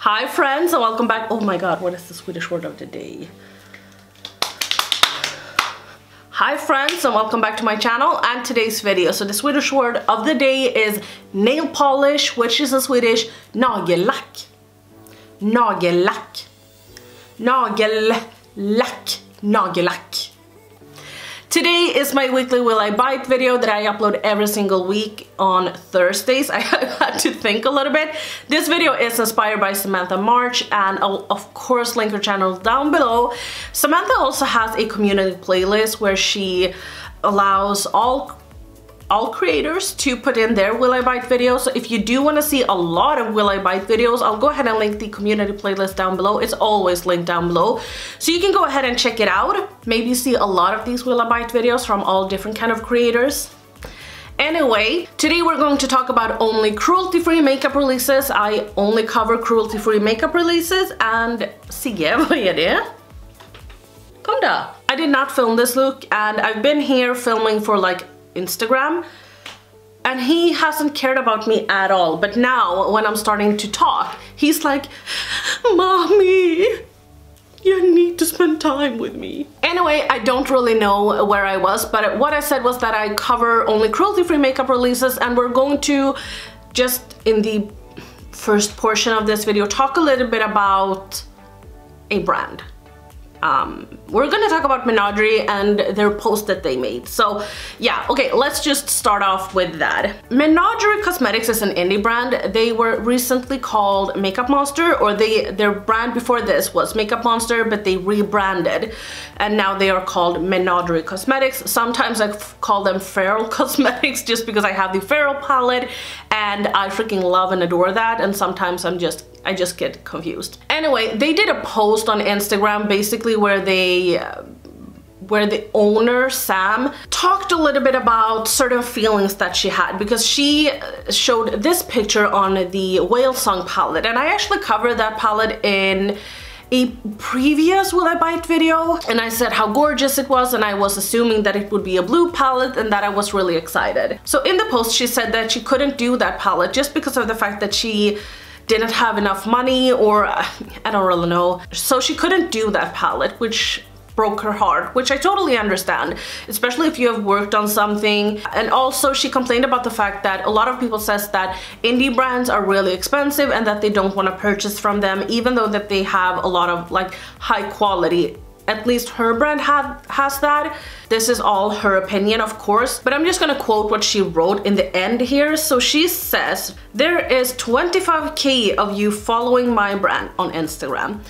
Hi friends and welcome back. Oh my god, what is the Swedish word of the day? Hi friends and welcome back to my channel and today's video. So the Swedish word of the day is nail polish, which is in Swedish nagellack. Nagellack. Nagellack. Nagellack. Today is my weekly Will I Bite video that I upload every single week on Thursdays. I had to think a little bit. This video is inspired by Samantha March and I'll of course link her channel down below. Samantha also has a community playlist where she allows all creators to put in their Will I Bite videos. So if you do want to see a lot of Will I Bite videos, I'll go ahead and link the community playlist down below. It's always linked down below. So you can go ahead and check it out. Maybe see a lot of these Will I Bite videos from all different kind of creators. Anyway, today we're going to talk about only cruelty-free makeup releases. I only cover cruelty-free makeup releases and Sigge, vad är det? Kom då. I did not film this look and I've been here filming for like Instagram and he hasn't cared about me at all, but now when I'm starting to talk he's like, mommy, you need to spend time with me. Anyway, I don't really know where I was, but what I said was that I cover only cruelty-free makeup releases and we're going to just in the first portion of this video talk a little bit about a brand. We're gonna talk about Menagerie and their post that they made. So yeah, okay, let's just start off with that. Menagerie Cosmetics is an indie brand. They were recently called Makeup Monster, or their brand before this was Makeup Monster, but they rebranded and now they are called Menagerie Cosmetics. Sometimes I call them Feral Cosmetics just because I have the Feral palette and I freaking love and adore that, and sometimes I just get confused. Anyway, they did a post on Instagram basically where the owner, Sam, talked a little bit about certain feelings that she had because she showed this picture on the Whalesong Palette, and I actually covered that palette in a previous Will I Bite video and I said how gorgeous it was and I was assuming that it would be a blue palette and that I was really excited. So in the post she said that she couldn't do that palette just because of the fact that she didn't have enough money, or I don't really know. So she couldn't do that palette, which broke her heart, which I totally understand, especially if you have worked on something. And also she complained about the fact that a lot of people says that indie brands are really expensive and that they don't want to purchase from them, even though that they have a lot of like high quality. At least her brand has that. This is all her opinion, of course, but I'm just gonna quote what she wrote in the end here. So she says, there is 25k of you following my brand on Instagram.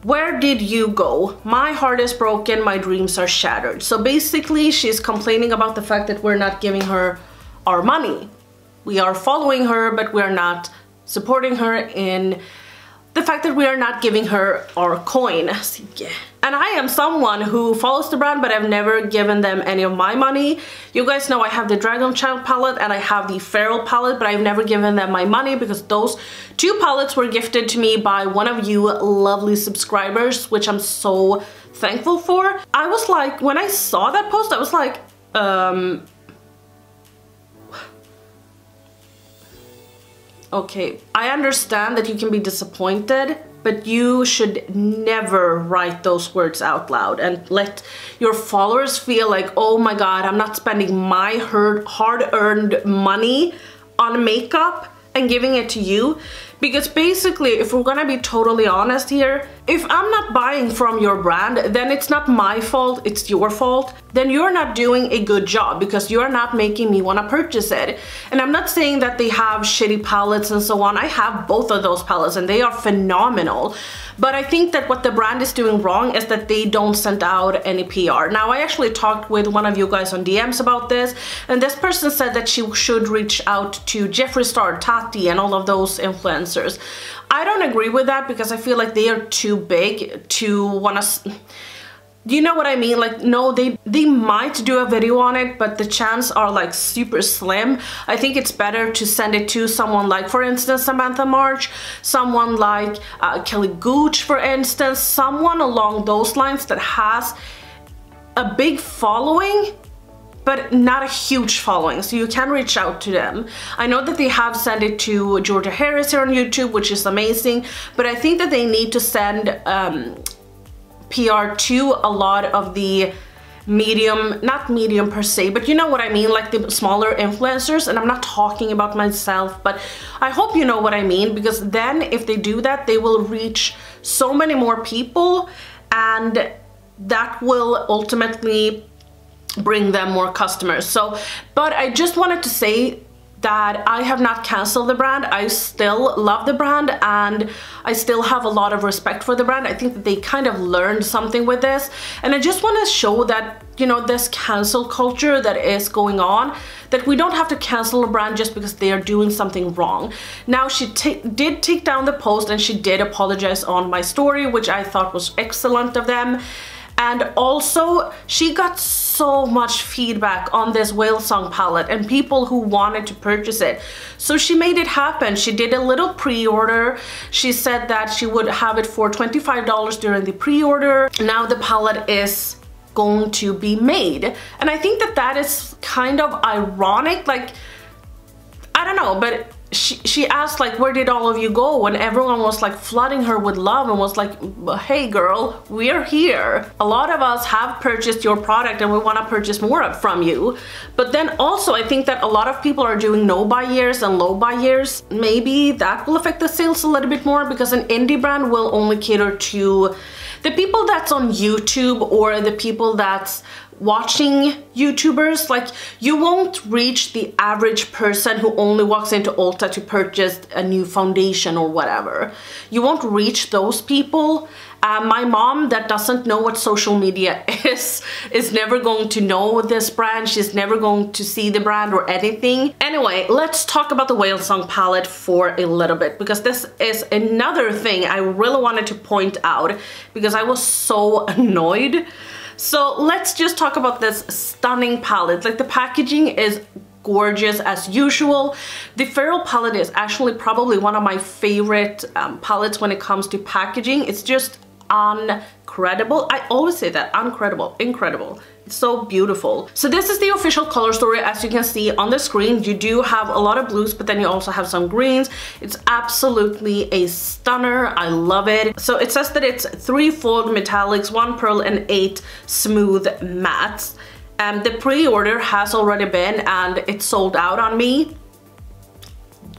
Where did you go? My heart is broken, my dreams are shattered. So basically she's complaining about the fact that we're not giving her our money. We are following her, but we're not supporting her in the fact that we are not giving her our coin. And I am someone who follows the brand, but I've never given them any of my money. You guys know I have the Dragon Child palette and I have the Feral palette, but I've never given them my money because those two palettes were gifted to me by one of you lovely subscribers, which I'm so thankful for. I was like, when I saw that post, I was like, okay, I understand that you can be disappointed, but you should never write those words out loud and let your followers feel like, oh my god, I'm not spending my hard-earned money on makeup and giving it to you. Because basically, if we're gonna be totally honest here, if I'm not buying from your brand, then it's not my fault, it's your fault. Then you're not doing a good job because you're not making me want to purchase it. And I'm not saying that they have shitty palettes and so on. I have both of those palettes and they are phenomenal. But I think that what the brand is doing wrong is that they don't send out any PR. Now, I actually talked with one of you guys on DMs about this, and this person said that she should reach out to Jeffree Star, Tati, and all of those influencers. I don't agree with that because I feel like they are too big to want to... Do you know what I mean? Like, no, they might do a video on it, but the chances are like super slim. I think it's better to send it to someone like, for instance, Samantha March, someone like Kelly Gooch, for instance, someone along those lines that has a big following but not a huge following, so you can reach out to them. I know that they have sent it to Georgia Harris here on YouTube, which is amazing, but I think that they need to send PR to a lot of the medium, not medium per se, but you know what I mean, like the smaller influencers. And I'm not talking about myself, but I hope you know what I mean, because then if they do that, they will reach so many more people, and that will ultimately bring them more customers. So, but I just wanted to say that I have not canceled the brand. I still love the brand, and I still have a lot of respect for the brand. I think that they kind of learned something with this, and I just want to show that, you know, this cancel culture that is going on, that we don't have to cancel a brand just because they are doing something wrong. Now, she did take down the post, and she did apologize on my story, which I thought was excellent of them. And also, she got so much feedback on this Whalesong palette and people who wanted to purchase it. So she made it happen. She did a little pre-order. She said that she would have it for $25 during the pre-order. Now the palette is going to be made. And I think that that is kind of ironic. Like, I don't know, but she asked, like, where did all of you go? And everyone was like flooding her with love and was like, hey girl, we're here. A lot of us have purchased your product and we want to purchase more from you. But then also I think that a lot of people are doing no buy years and low buy years. Maybe that will affect the sales a little bit more, because an indie brand will only cater to the people that's on YouTube or the people that's watching YouTubers. Like, you won't reach the average person who only walks into Ulta to purchase a new foundation or whatever. You won't reach those people. My mom, that doesn't know what social media is never going to know this brand. She's never going to see the brand or anything. Anyway, let's talk about the Whalesong palette for a little bit, because this is another thing I really wanted to point out, because I was so annoyed. So let's just talk about this stunning palette. Like, the packaging is gorgeous as usual. The Feral palette is actually probably one of my favorite palettes when it comes to packaging. It's just incredible. I always say that, incredible. It's so beautiful. So this is the official color story. As you can see on the screen, you do have a lot of blues, but then you also have some greens. It's absolutely a stunner. I love it. So it says that it's 3 fold metallics, 1 pearl, and 8 smooth mattes. The pre-order has already been, and it's sold out on me.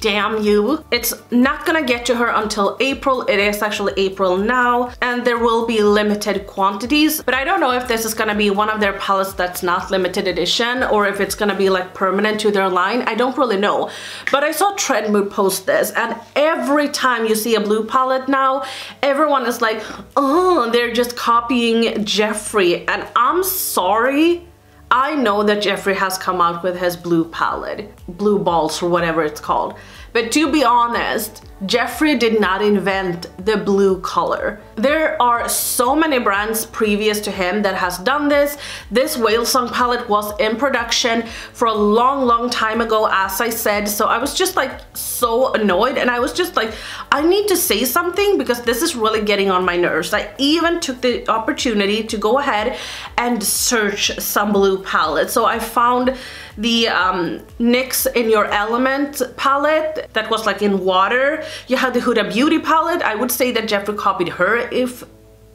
Damn you. It's not gonna get to her until April. It is actually April now, and there will be limited quantities, but I don't know if this is gonna be one of their palettes that's not limited edition, or if it's gonna be like permanent to their line. I don't really know, but I saw Trend Mood post this, and every time you see a blue palette now, everyone is like, oh, they're just copying Jeffree. And I'm sorry, I know that Jeffree has come out with his blue palette, blue balls or whatever it's called. But to be honest, Jeffree did not invent the blue color. There are so many brands previous to him that has done this. This Whalesong palette was in production for a long time ago, as I said. So I was just like so annoyed, and I was just like, I need to say something, because this is really getting on my nerves. I even took the opportunity to go ahead and search some blue palettes. So I found the NYX In Your Element palette that was like in water. You have the Huda Beauty palette. I would say that Jeffree copied her, if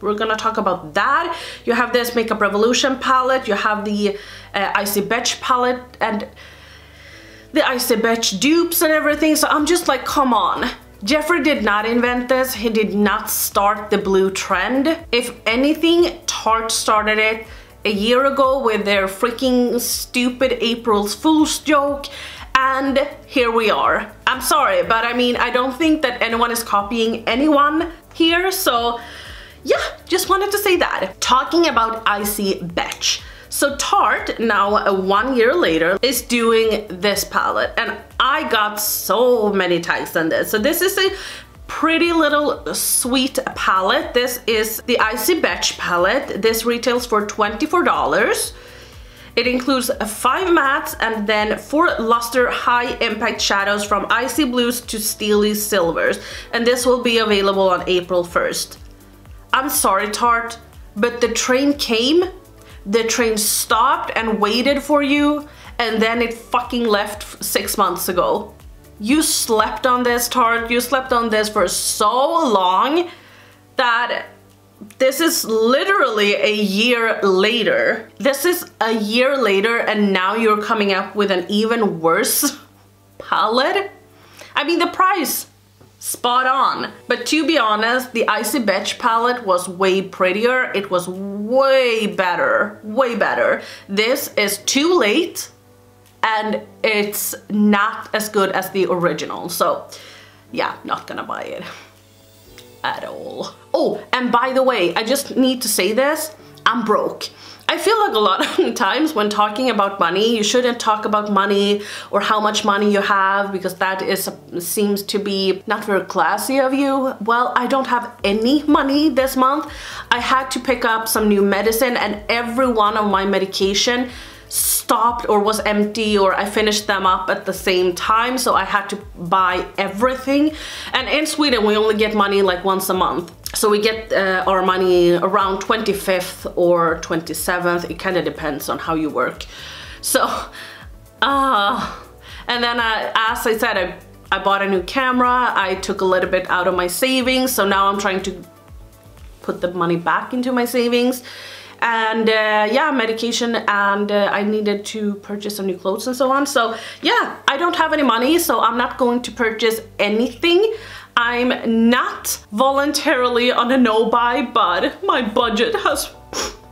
we're gonna talk about that. You have this Makeup Revolution palette. You have the Icy Betch palette and the Icy Betch dupes and everything. So I'm just like, come on. Jeffree did not invent this. He did not start the blue trend. If anything, Tarte started it a year ago with their freaking stupid April's Fool's joke, and here we are. I'm sorry, but I mean, I don't think that anyone is copying anyone here, so yeah, just wanted to say that. Talking about Icy Betch. So Tarte, now 1 year later, is doing this palette, and I got so many tags on this. So this is a pretty little sweet palette. This is the Icy Betch palette. This retails for $24. It includes 5 mattes and then 4 luster high impact shadows from icy blues to steely silvers, and this will be available on April 1st. I'm sorry, Tarte, but the train came, the train stopped and waited for you, and then it fucking left 6 months ago. You slept on this, Tarte. You slept on this for so long that this is literally a year later. This is a year later, and now you're coming up with an even worse palette. I mean, the price, spot on. But to be honest, the Icy Betch palette was way prettier. It was way better, way better. This is too late, and it's not as good as the original. So yeah, not gonna buy it at all. Oh, and by the way, I just need to say this, I'm broke. I feel like a lot of times when talking about money, you shouldn't talk about money or how much money you have, because that seems to be not very classy of you. Well, I don't have any money this month. I had to pick up some new medicine, and every one of my medication stopped or was empty, or I finished them up at the same time, so I had to buy everything. And in Sweden we only get money like once a month, so we get our money around 25th or 27th. It kind of depends on how you work. So and then as I said, I bought a new camera. I took a little bit out of my savings, so now I'm trying to put the money back into my savings. And yeah, medication, and I needed to purchase some new clothes and so on. So yeah, I don't have any money, so I'm not going to purchase anything. I'm not voluntarily on a no-buy, but my budget has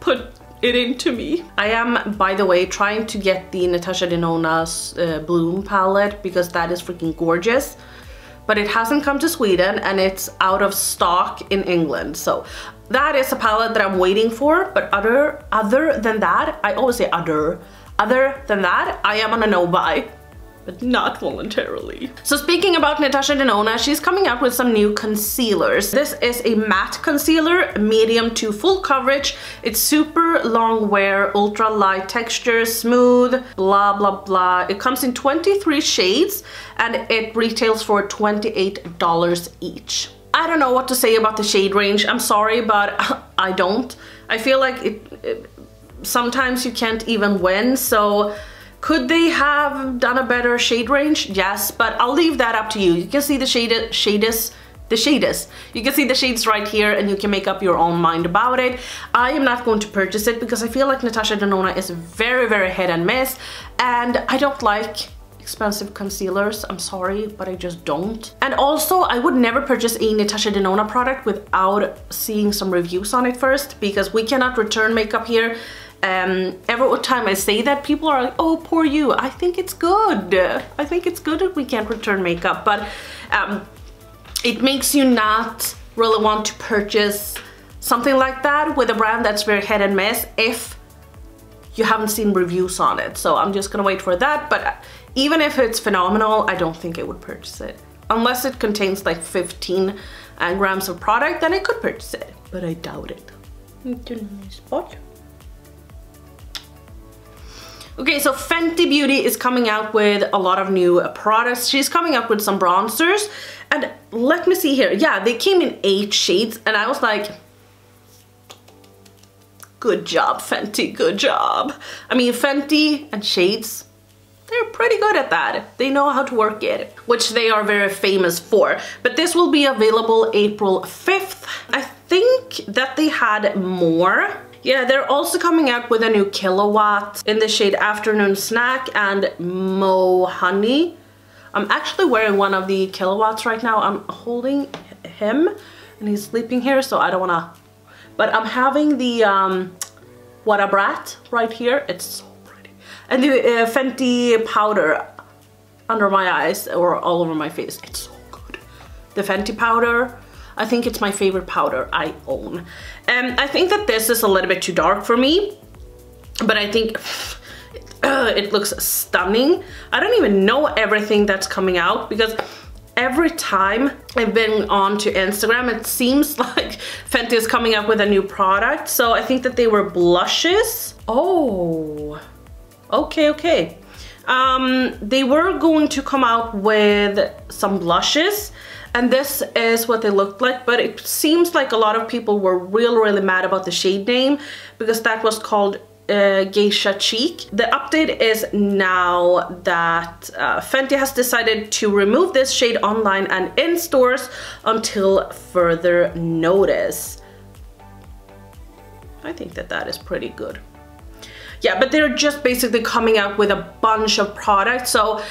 put it into me. I am, by the way, trying to get the Natasha Denona's Bloom palette, because that is freaking gorgeous. But it hasn't come to Sweden, and it's out of stock in England. So that is a palette that I'm waiting for. But other than that, I always say other than that, I am on a no-buy, but not voluntarily. So speaking about Natasha Denona, she's coming out with some new concealers. This is a matte concealer, medium to full coverage. It's super long wear, ultra light texture, smooth, blah blah blah. It comes in 23 shades, and it retails for $28 each. I don't know what to say about the shade range. I'm sorry, but I don't. I feel like sometimes you can't even win, so could they have done a better shade range? Yes, but I'll leave that up to you. You can see the shades. You can see the shades right here, and you can make up your own mind about it. I am not going to purchase it because I feel like Natasha Denona is very, very hit and miss, and I don't like expensive concealers. I'm sorry, but I just don't. And also, I would never purchase a Natasha Denona product without seeing some reviews on it first, because we cannot return makeup here. Every time I say that, people are like, oh, poor you. I think it's good. I think it's good that we can't return makeup, but it makes you not really want to purchase something like that with a brand that's very hit and miss if you haven't seen reviews on it. So I'm just gonna wait for that, but even if it's phenomenal, I don't think I would purchase it. Unless it contains like 15 grams of product, then I could purchase it, but I doubt it. Spot. Okay, so Fenty Beauty is coming out with a lot of new products. She's coming up with some bronzers, and let me see here. Yeah, they came in 8 shades, and I was like, good job, Fenty, good job. I mean, Fenty and shades, they're pretty good at that. They know how to work it, which they are very famous for. But this will be available April 5th. I think that they had more. Yeah, they're also coming out with a new Kilowatt in the shade Afternoon Snack and Mo Honey. I'm actually wearing one of the Kilowatts right now. I'm holding him, and he's sleeping here, so I don't wanna... But I'm having the What a Brat right here. It's so pretty. And the Fenty powder under my eyes or all over my face. It's so good. The Fenty powder, I think it's my favorite powder I own. I think that this is a little bit too dark for me, but I think it looks stunning. I don't even know everything that's coming out, because every time I've been on to Instagram, it seems like Fenty is coming up with a new product. So I think that they were blushes. Oh, okay. They were going to come out with some blushes, and this is what they looked like, but it seems like a lot of people were really mad about the shade name, because that was called Geisha Cheek. The update is now that Fenty has decided to remove this shade online and in stores until further notice. I think that that is pretty good. Yeah, but they're just basically coming out with a bunch of products. So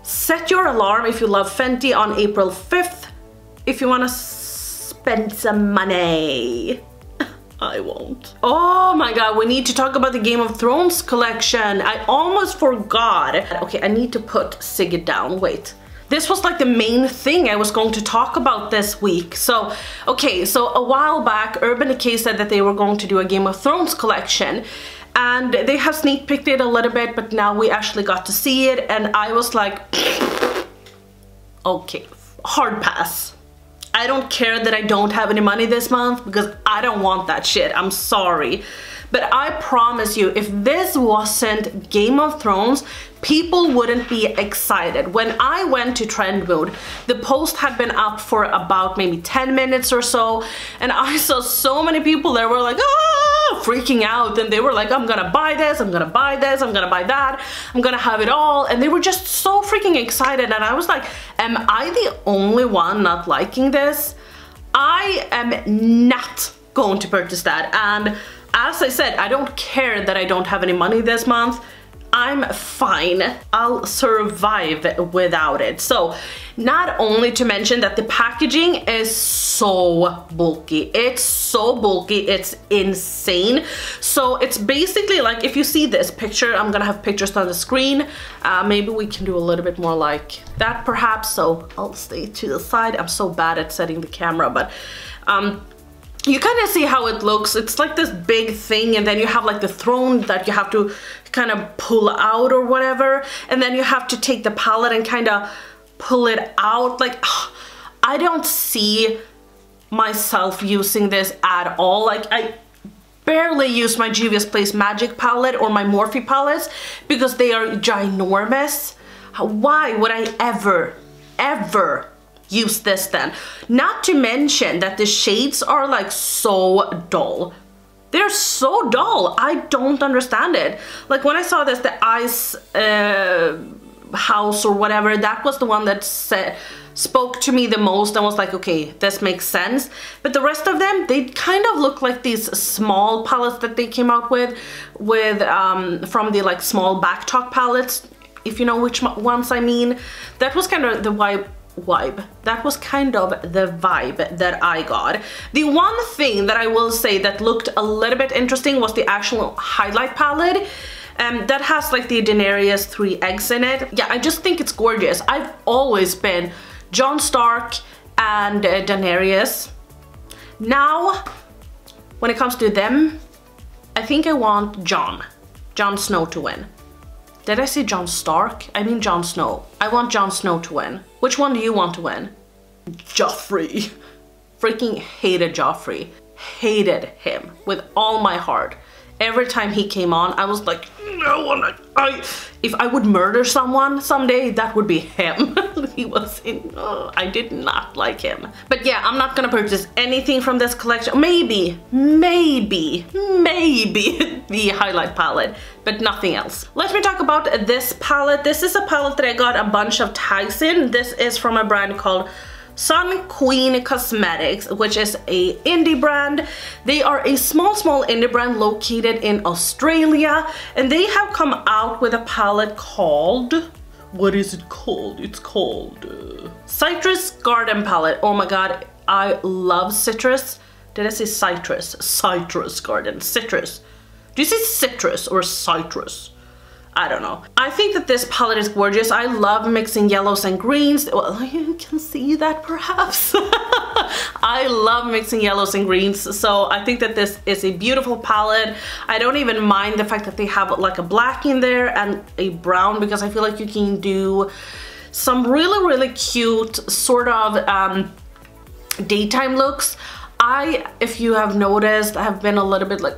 set your alarm if you love Fenty on April 5th if you want to spend some money. I won't. Oh my god, we need to talk about the Game of Thrones collection. I almost forgot. Okay, I need to put Sigurd down. Wait. This was like the main thing I was going to talk about this week. So, okay, so a while back, Urban Decay said that they were going to do a Game of Thrones collection. And they have sneak peeked it a little bit, but now we actually got to see it. And I was like, okay, hard pass. I don't care that I don't have any money this month because I don't want that shit. I'm sorry. But I promise you, if this wasn't Game of Thrones, people wouldn't be excited. When I went to Trend Mood, the post had been up for about maybe 10 minutes or so, and I saw so many people that were like, ah, freaking out, and they were like, I'm gonna buy this, I'm gonna buy this, I'm gonna buy that, I'm gonna have it all, and they were just so freaking excited, and I was like, am I the only one not liking this? I am not going to purchase that, and as I said, I don't care that I don't have any money this month. I'm fine. I'll survive without it. So, not only to mention that the packaging is so bulky. It's so bulky, it's insane. So it's basically like, if you see this picture, I'm gonna have pictures on the screen. Maybe we can do a little bit more like that perhaps. So I'll stay to the side. I'm so bad at setting the camera, but you kind of see how it looks. It's like this big thing, and then you have like the throne that you have to kind of pull out or whatever, and then you have to take the palette and kind of pull it out. Like, I don't see myself using this at all. Like, I barely use my Juvia's Place Magic palette or my Morphe palettes because they are ginormous. Why would I ever use this then? Not to mention that the shades are like so dull. They're so dull. I don't understand it. Like when I saw this, the Ice House or whatever, that was the one that spoke to me the most and was like, okay, this makes sense. But the rest of them, they kind of look like these small palettes that they came out with from the like small Backtalk palettes, if you know which ones I mean. That was kind of the vibe. That was kind of the vibe that I got. The one thing that I will say that looked a little bit interesting was the actual highlight palette. That has like the Daenerys 3 eggs in it. Yeah, I just think it's gorgeous. I've always been Jon Stark and Daenerys. Now, when it comes to them, I think I want Jon Snow to win. Did I say Jon Stark? I mean Jon Snow. I want Jon Snow to win. Which one do you want to win? Joffrey. Freaking hated Joffrey. Hated him with all my heart. Every time he came on, I was like, no, if I would murder someone someday, that would be him. He was I did not like him. But yeah, I'm not gonna purchase anything from this collection. Maybe the highlight palette, but nothing else. Let me talk about this palette. This is a palette that I got a bunch of tags in. This is from a brand called Sun Queen Cosmetics, which is a indie brand. They are a small indie brand located in Australia, and they have come out with a palette called, what is it called? It's called Citrus Garden Palette. Oh my god, I love citrus. Did I say citrus? Citrus Garden, citrus. Do you say citrus or citrus? I don't know. I think that this palette is gorgeous. I love mixing yellows and greens. Well, you can see that perhaps. I love mixing yellows and greens, so I think that this is a beautiful palette. I don't even mind the fact that they have like a black in there and a brown, because I feel like you can do some really cute sort of daytime looks. If you have noticed, I have been a little bit like,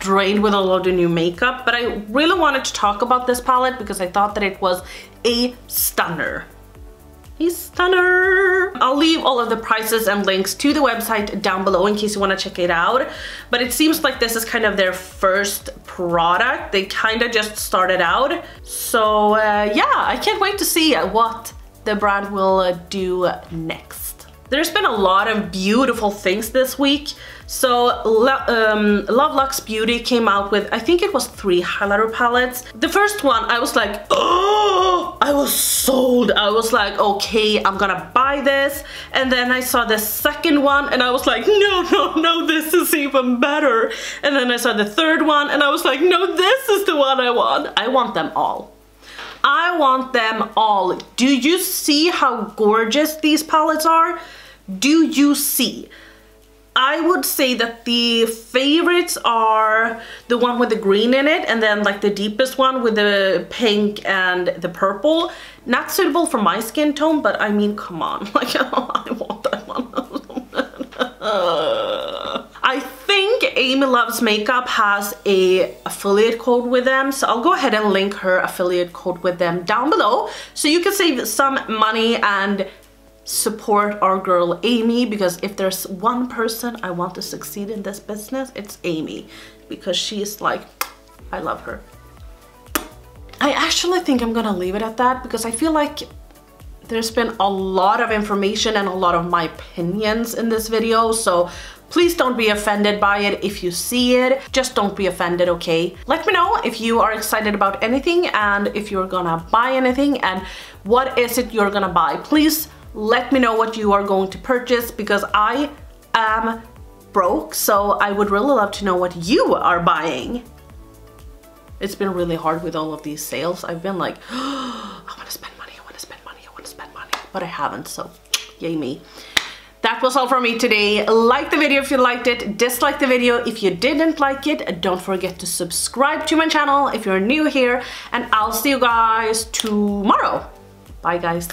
drained with a lot of new makeup, but I really wanted to talk about this palette because I thought that it was a stunner. A stunner! I'll leave all of the prices and links to the website down below in case you want to check it out, but it seems like this is kind of their first product. They kind of just started out. So yeah, I can't wait to see what the brand will do next. There's been a lot of beautiful things this week. So Love Luxe Beauty came out with, I think it was 3 highlighter palettes. The first one, I was like, oh, I was sold. I was like, okay, I'm gonna buy this. And then I saw the second one and I was like, no, this is even better. And then I saw the third one and I was like, no, this is the one I want. I want them all. I want them all. Do you see how gorgeous these palettes are? Do you see? I would say that the favorites are the one with the green in it, and then like the deepest one with the pink and the purple. Not suitable for my skin tone, but I mean, come on, like I want that one. I think Amy Loves Makeup has a affiliate code with them, so I'll go ahead and link her affiliate code with them down below so you can save some money and support our girl Amy, because if there's one person I want to succeed in this business, it's Amy, because she's like, I love her. I actually think I'm gonna leave it at that, because I feel like there's been a lot of information and a lot of my opinions in this video, so please don't be offended by it. If you see it, just don't be offended, okay? Let me know if you are excited about anything and if you're gonna buy anything and what is it you're gonna buy. Please let me know what you are going to purchase, because I am broke, so I would really love to know what you are buying. It's been really hard with all of these sales. I've been like, oh, I want to spend money, I want to spend money, I want to spend money, but I haven't, so yay me. That was all from me today. Like the video if you liked it, dislike the video if you didn't like it. Don't forget to subscribe to my channel if you're new here, and I'll see you guys tomorrow. Bye guys.